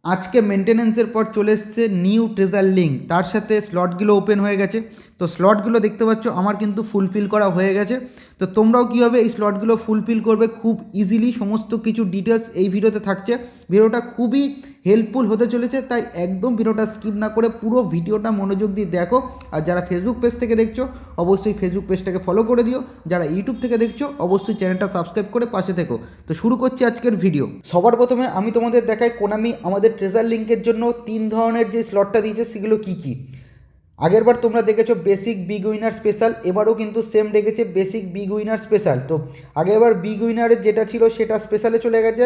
আজকে মেনটেন্যান্সের পর চলে এসছে নিউ ট্রেজার লিঙ্ক, তার সাথে স্লটগুলো ওপেন হয়ে গেছে। তো স্লটগুলো দেখতে পাচ্ছ আমার কিন্তু ফুলফিল করা হয়ে গেছে। তো তোমরাও কীভাবে এই স্লটগুলো ফুলফিল করবে খুব ইজিলি সমস্ত কিছু ডিটেলস এই ভিডিওতে থাকছে। ভিডিওটা খুবই হেল্পফুল হতে চলেছে, তাই একদম ভিডিওটা স্কিপ না করে পুরো ভিডিওটা মনোযোগ দিয়ে দেখো। আর যারা ফেসবুক পেজ থেকে দেখছো অবশ্যই ফেসবুক পেজটাকে ফলো করে দিও, যারা ইউটিউব থেকে দেখছো অবশ্যই চ্যানেলটা সাবস্ক্রাইব করে পাশে থেকো। তো শুরু করছি আজকের ভিডিও। সবার প্রথমে আমি তোমাদের দেখাই কোনামি আমাদের ট্রেজার লিঙ্কের জন্য 3 ধরনের যে স্লটটা দিয়েছে সেগুলো কী কী। আগেরবার তোমরা দেখেছো বেসিক বিগ উইনার স্পেশাল, এবারও কিন্তু সেম রেখেছে বেসিক বিগ উইনার স্পেশাল। তো আগেরবার বিগ উইনারের যেটা ছিল সেটা স্পেশালে চলে গেছে,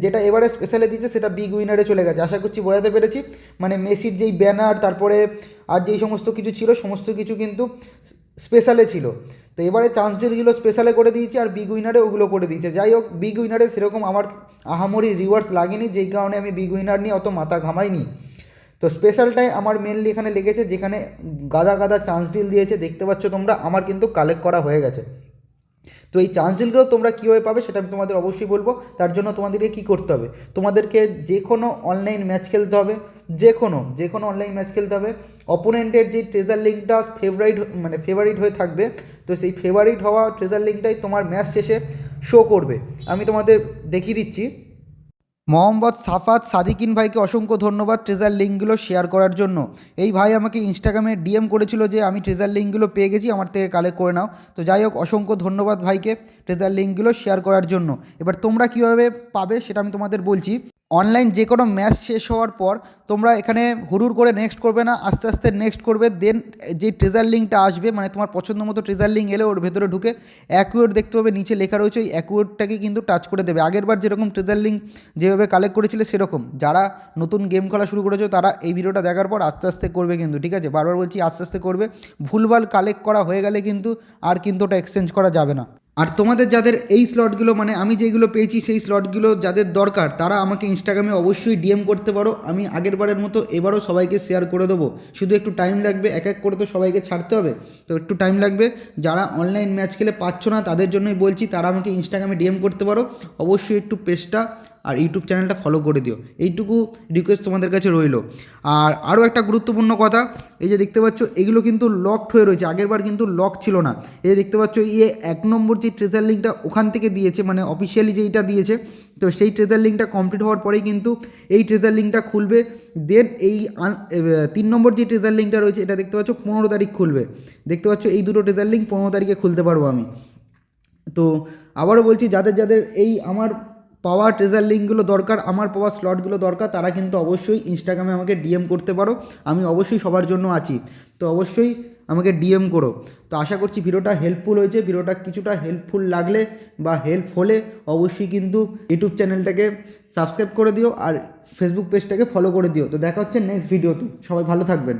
যেটা এবারে স্পেশালে দিয়েছে সেটা বিগ উইনারে চলে গেছে। আশা করছি বোঝাতে পেরেছি। মানে মেসির যেই ব্যানার তারপরে আর যেই সমস্ত কিছু ছিল সমস্ত কিছু কিন্তু স্পেশালে ছিল। তো এবারে চান্স ডিলগুলো স্পেশালে করে দিয়েছে আর বিগ উইনারে ওগুলো করে দিয়েছে। যাই হোক, বিগ উইনারে সেরকম আমার আহামরি রিওয়ার্ডস লাগেনি, যেই কারণে আমি বিগ উইনার নিয়ে অত মাথা ঘামাইনি। তো স্পেশালটাই আমার মেনলি এখানে লেগেছে, যেখানে গাদা গাদা চান্স ডিল দিয়েছে দেখতে পাচ্ছ তোমরা। আমার কিন্তু কালেক্ট করা হয়ে গেছে। তো এই চান্স ডিলগুলো তোমরা কীভাবে পাবে সেটা আমি তোমাদের অবশ্যই বলবো। তার জন্য তোমাদেরকে কী করতে হবে, তোমাদেরকে যে কোনো অনলাইন ম্যাচ খেলতে হবে, যে কোনো অনলাইন ম্যাচ খেলতে হবে। অপোনেন্টের যে ট্রেজার লিঙ্কটা ফেভারিট হয়ে থাকবে, তো সেই ফেভারিট হওয়া ট্রেজার লিঙ্কটাই তোমার ম্যাচ শেষে শো করবে। আমি তোমাদের দেখিয়ে দিচ্ছি। মোহাম্মদ সাফাত সাদিকিন ভাইকে অসংখ্য ধন্যবাদ ট্রেজার লিঙ্কগুলো শেয়ার করার জন্য। এই ভাই আমাকে ইনস্টাগ্রামে ডিএম করেছিল যে আমি ট্রেজার লিঙ্কগুলো পেয়ে গেছি, আমার থেকে কালেক্ট করে নাও। তো যাই হোক, অসংখ্য ধন্যবাদ ভাইকে ট্রেজার লিঙ্কগুলো শেয়ার করার জন্য। এবার তোমরা কীভাবে পাবে সেটা আমি তোমাদের বলছি। অনলাইন যে কোনো ম্যাচ শেষ হওয়ার পর তোমরা এখানে হুড়ুর করে নেক্সট করবে না, আস্তে আস্তে নেক্সট করবে। দেন যে ট্রেজার লিঙ্কটা আসবে, মানে তোমার পছন্দ মতো ট্রেজার লিঙ্ক এলে ওর ভেতরে ঢুকে অ্যাকুয়েট দেখতে পাবে, নিচে লেখা রয়েছে, ওই অ্যাকুয়েটটাকে কিন্তু টাচ করে দেবে। আগেরবার যেরকম ট্রেজার লিঙ্ক যেভাবে কালেক্ট করেছিলে সেরকম। যারা নতুন গেম খেলা শুরু করেছো তারা এই ভিডিওটা দেখার পর আস্তে আস্তে করবে কিন্তু, ঠিক আছে? বারবার বলছি আস্তে আস্তে করবে। ভুলভাল কালেক্ট করা হয়ে গেলে কিন্তু আর কিন্তু ওটা এক্সচেঞ্জ করা যাবে না। আর তোমাদের যাদের এই স্লটগুলো, মানে আমি যেগুলো পেয়েছি সেই স্লটগুলো যাদের দরকার তারা আমাকে ইনস্টাগ্রামে অবশ্যই ডিএম করতে পারো। আমি আগেরবারের মতো এবারও সবাইকে শেয়ার করে দেবো, শুধু একটু টাইম লাগবে। এক এক করে তো সবাইকে ছাড়তে হবে, তো একটু টাইম লাগবে। যারা অনলাইন ম্যাচ খেলে পাচ্ছ না তাদের জন্যই বলছি, তারা আমাকে ইনস্টাগ্রামে ডিএম করতে পারো। অবশ্যই একটু পেজটা আর ইউটিউব চ্যানেলটা ফলো করে দিও, এইটুকু রিকোয়েস্ট তোমাদের কাছে রইলো। আর আরও একটা গুরুত্বপূর্ণ কথা, এই যে দেখতে পাচ্ছ এগুলো কিন্তু লকড হয়ে রয়েছে, আগেরবার কিন্তু লক ছিল না। এই যে দেখতে পাচ্ছ এই 1 নম্বর যে ট্রেজার লিঙ্কটা ওখান থেকে দিয়েছে, মানে অফিসিয়ালি যেইটা দিয়েছে, তো সেই ট্রেজার লিঙ্কটা কমপ্লিট হওয়ার পরেই কিন্তু এই ট্রেজার লিঙ্কটা খুলবে। দেন এই 3 নম্বর যে ট্রেজার লিঙ্কটা রয়েছে এটা দেখতে পাচ্ছ 15 তারিখ খুলবে। দেখতে পাচ্ছ এই দুটো ট্রেজার লিঙ্ক 15 তারিখে খুলতে পারবো আমি। তো আবারও বলছি, যাদের যাদের এই আমার পাওয়া ট্রেজার লিঙ্কগুলো দরকার, আমার পাওয়া স্লটগুলো দরকার, তারা কিন্তু অবশ্যই ইনস্টাগ্রামে আমাকে ডিএম করতে পারো। আমি অবশ্যই সবার জন্য আছি, তো অবশ্যই আমাকে ডিএম করো। তো আশা করছি ভিডিওটা হেল্পফুল হয়েছে। ভিডিওটা কিছুটা হেল্পফুল লাগলে বা হেল্প হলে অবশ্যই কিন্তু ইউটিউব চ্যানেলটাকে সাবস্ক্রাইব করে দিও আর ফেসবুক পেজটাকে ফলো করে দিও। তো দেখা হচ্ছে নেক্সট ভিডিওতে, সবাই ভালো থাকবেন।